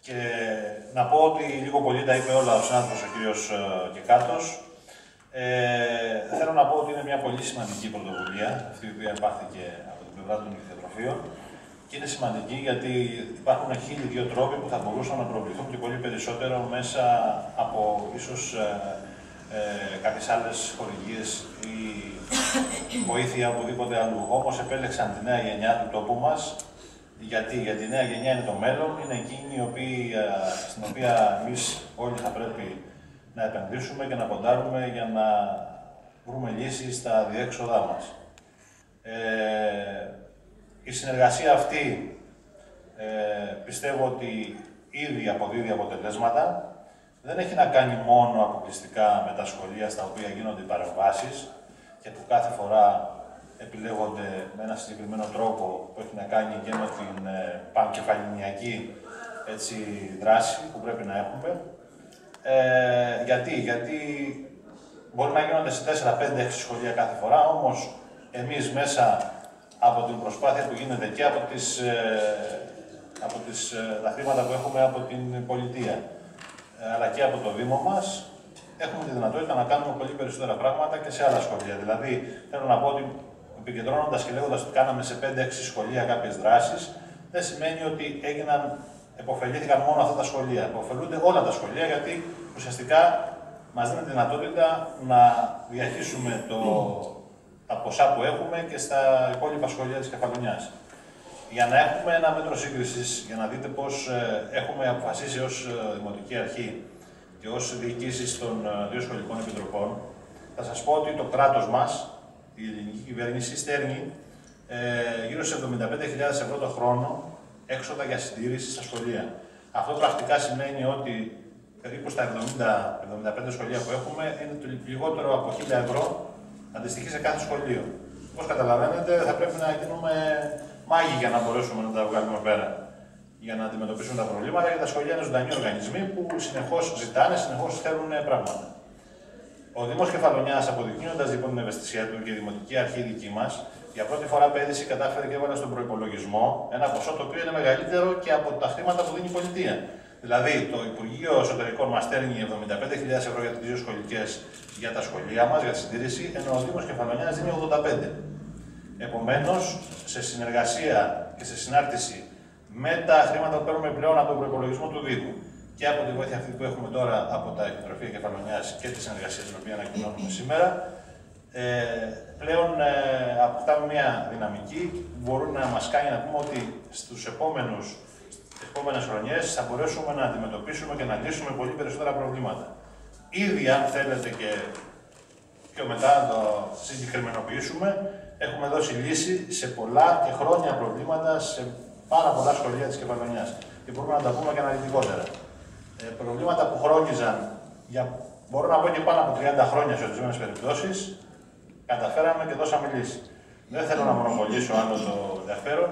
Και να πω ότι λίγο πολύ τα είπε όλα ο συνάδελφος ο κύριος Κεκάτος. Θέλω να πω ότι είναι μια πολύ σημαντική πρωτοβουλία, αυτή η οποία πάρθηκε από την πλευρά των νυχθειοτροφείων. Και είναι σημαντική γιατί υπάρχουν 1002 τρόποι που θα μπορούσαν να προβληθούν και πολύ περισσότερο μέσα από ίσως κάποιες άλλες χορηγίες ή βοήθεια οπουδήποτε αλλού. Όμως επέλεξαν τη νέα γενιά του τόπου μας. Γιατί η νέα γενιά είναι το μέλλον, είναι εκείνη στην οποία εμείς όλοι θα πρέπει να επενδύσουμε και να ποντάρουμε για να βρούμε λύσεις στα διέξοδά μας. Η συνεργασία αυτή πιστεύω ότι ήδη αποδίδει αποτελέσματα. Δεν έχει να κάνει μόνο αποκλειστικά με τα σχολεία στα οποία γίνονται οι παρεμβάσεις και που κάθε φορά επιλέγονται με ένα συγκεκριμένο τρόπο που έχει να κάνει και με την πανκεφαληνιακή δράση που πρέπει να έχουμε. Γιατί μπορεί να γίνονται σε 4, 5, 6 σχολεία κάθε φορά, όμως εμείς μέσα από την προσπάθεια που γίνεται και από τα χρήματα που έχουμε από την πολιτεία, αλλά και από το Δήμο μας, έχουμε τη δυνατότητα να κάνουμε πολύ περισσότερα πράγματα και σε άλλα σχολεία. Δηλαδή, θέλω να πω ότι επικεντρώνοντας και λέγοντας ότι κάναμε σε 5-6 σχολεία κάποιες δράσεις, δεν σημαίνει ότι επωφελήθηκαν μόνο αυτά τα σχολεία. Επωφελούνται όλα τα σχολεία, γιατί ουσιαστικά μας δίνει τη δυνατότητα να διαχύσουμε τα ποσά που έχουμε και στα υπόλοιπα σχολεία της Κεφαλονιάς. Για να έχουμε ένα μέτρο σύγκρισης, για να δείτε πώς έχουμε αποφασίσει ως Δημοτική Αρχή και ως διοικήσεις των δύο σχολικών επιτροπών, θα σας πω ότι το κράτος μας, η ελληνική κυβέρνηση, στέλνει γύρω σε 75.000 ευρώ το χρόνο έξοδα για συντήρηση στα σχολεία. Αυτό πρακτικά σημαίνει ότι περίπου στα 70-75 σχολεία που έχουμε είναι το λιγότερο από 1.000 ευρώ αντιστοιχεί σε κάθε σχολείο. Όπως καταλαβαίνετε, θα πρέπει να γίνουμε μάγοι για να μπορέσουμε να τα βγάλουμε πέρα. Για να αντιμετωπίσουμε τα προβλήματα, γιατί τα σχολεία είναι ζωντανοί οργανισμοί που συνεχώς ζητάνε, συνεχώς θέλουν πράγματα. Ο Δήμος Κεφαλονιάς, αποδεικνύοντας λοιπόν την ευαισθησία του και η Δημοτική Αρχή δική μας, για πρώτη φορά πέρυσι κατάφερε και έβαλε στον προϋπολογισμό ένα ποσό το οποίο είναι μεγαλύτερο και από τα χρήματα που δίνει η πολιτεία. Δηλαδή, το Υπουργείο Εσωτερικών μας στέλνει 75.000 ευρώ για τις δύο σχολικές για τα σχολεία μας, για τη συντήρηση, ενώ ο Δήμος Κεφαλονιάς δίνει 85. Επομένως, σε συνεργασία και σε συνάρτηση με τα χρήματα που παίρνουμε πλέον από τον προϋπολογισμό του Δήμου και από τη βοήθεια αυτή που έχουμε τώρα από τα Επιτροφία Κεφαλονιάς και τη συνεργασία την οποία ανακοινώνουμε σήμερα, πλέον αποκτάμε μια δυναμική που μπορεί να μας κάνει να πούμε ότι στις επόμενες χρονιές θα μπορέσουμε να αντιμετωπίσουμε και να λύσουμε πολύ περισσότερα προβλήματα. Ήδη, αν θέλετε και πιο μετά να το συγκεκριμενοποιήσουμε, έχουμε δώσει λύση σε πολλά και χρόνια προβλήματα σε πάρα πολλά σχολεία της Κεφαλονιάς. Και μπορούμε να τα πούμε και αναλυτικότερα. Προβλήματα που χρόνιζαν, μπορώ να πω και πάνω από 30 χρόνια σε ορισμένες περιπτώσεις, καταφέραμε και δώσαμε λύση. Δεν θέλω να μονοπολίσω άλλο το ενδιαφέρον.